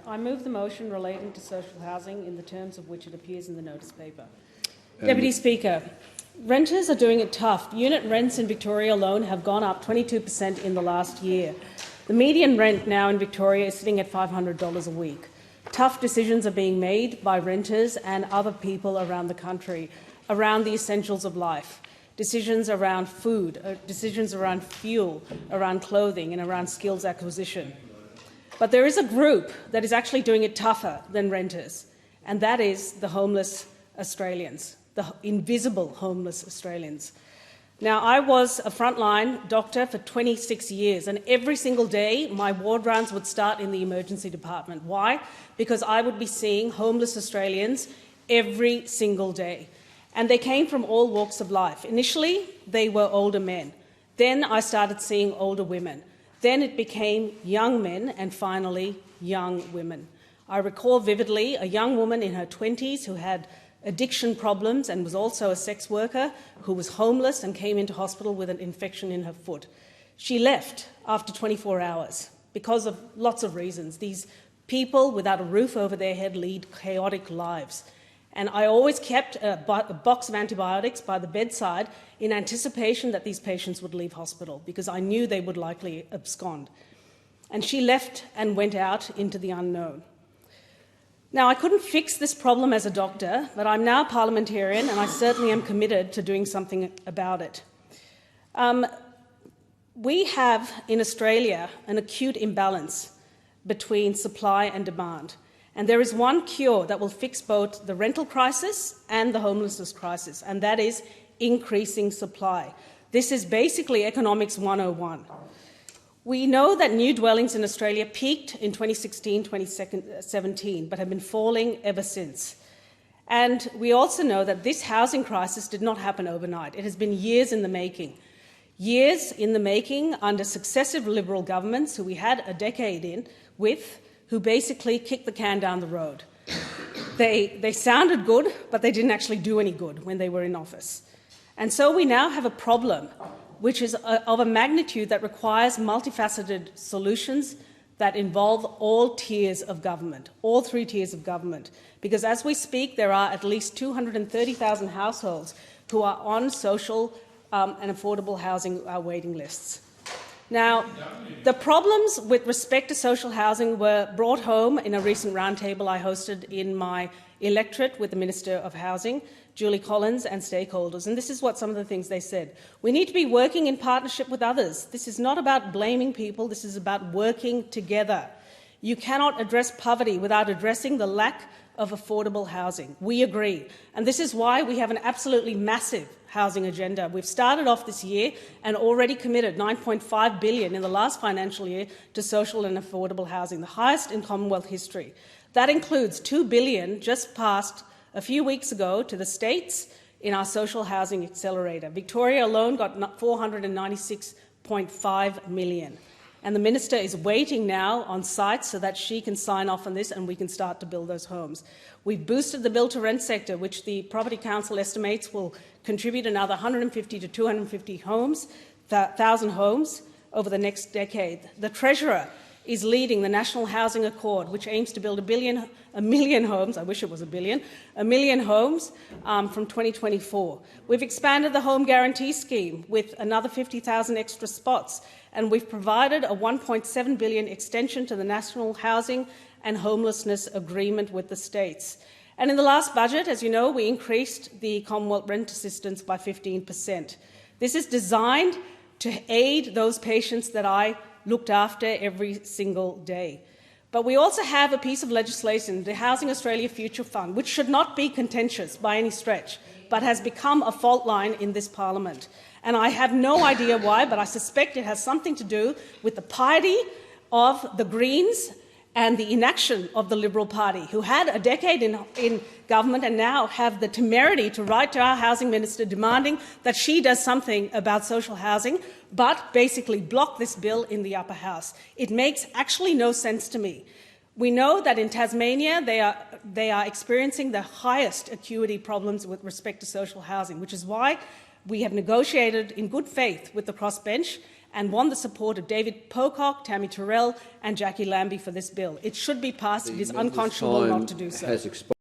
I move the motion relating to social housing in the terms of which it appears in the notice paper. Deputy Speaker, renters are doing it tough. Unit rents in Victoria alone have gone up 22% in the last year. The median rent now in Victoria is sitting at $500 a week. Tough decisions are being made by renters and other people around the country around the essentials of life. Decisions around food, decisions around fuel, around clothing and around skills acquisition. But there is a group that is actually doing it tougher than renters, and that is the homeless Australians, the invisible homeless Australians. Now, I was a frontline doctor for 26 years, and every single day my ward rounds would start in the emergency department. Why? Because I would be seeing homeless Australians every single day. And they came from all walks of life. Initially, they were older men. Then I started seeing older women. Then it became young men, and finally, young women. I recall vividly a young woman in her 20s who had addiction problems and was also a sex worker, who was homeless and came into hospital with an infection in her foot. She left after 24 hours because of lots of reasons. These people without a roof over their head lead chaotic lives. And I always kept a box of antibiotics by the bedside in anticipation that these patients would leave hospital, because I knew they would likely abscond. And she left and went out into the unknown. Now, I couldn't fix this problem as a doctor, but I'm now a parliamentarian and I certainly am committed to doing something about it. We have in Australia an acute imbalance between supply and demand. And there is one cure that will fix both the rental crisis and the homelessness crisis, and that is increasing supply. This is basically economics 101. We know that new dwellings in Australia peaked in 2016-2017, but have been falling ever since. And we also know that this housing crisis did not happen overnight. It has been years in the making. Years in the making under successive Liberal governments who we had a decade in with, who basically kicked the can down the road. They sounded good, but they didn't actually do any good when they were in office. And so we now have a problem which is of a magnitude that requires multifaceted solutions that involve all tiers of government, all three tiers of government. Because as we speak, there are at least 230,000 households who are on social and affordable housing waiting lists. Now, the problems with respect to social housing were brought home in a recent roundtable I hosted in my electorate with the Minister of Housing, Julie Collins, and stakeholders. And this is what some of the things they said. We need to be working in partnership with others. This is not about blaming people. This is about working together. You cannot address poverty without addressing the lack of affordable housing. We agree. And this is why we have an absolutely massive housing agenda. We've started off this year and already committed $9.5 billion in the last financial year to social and affordable housing, the highest in Commonwealth history. That includes $2 billion just passed a few weeks ago to the states in our social housing accelerator. Victoria alone got $496.5 million. And the Minister is waiting now on site so that she can sign off on this and we can start to build those homes. We've boosted the build-to-rent sector, which the Property Council estimates will contribute another 150 to 250 homes, 1,000 homes over the next decade. The Treasurer is leading the National Housing Accord, which aims to build a million homes, I wish it was a million homes from 2024. We've expanded the Home Guarantee Scheme with another 50,000 extra spots, and we've provided a $1.7 billion extension to the National Housing and Homelessness Agreement with the states. And in the last budget, as you know, we increased the Commonwealth Rent Assistance by 15%. This is designed to aid those patients that I looked after every single day. But we also have a piece of legislation, the Housing Australia Future Fund, which should not be contentious by any stretch, but has become a fault line in this parliament. And I have no idea why, but I suspect it has something to do with the piety of the Greens and the inaction of the Liberal Party, who had a decade in government and now have the temerity to write to our Housing Minister demanding that she does something about social housing, but basically block this bill in the upper house. It makes actually no sense to me. We know that in Tasmania they are experiencing the highest acuity problems with respect to social housing, which is why we have negotiated in good faith with the crossbench and won the support of David Pocock, Tammy Terrell and Jackie Lambie for this bill. It should be passed. It is unconscionable not to do so. Has expired.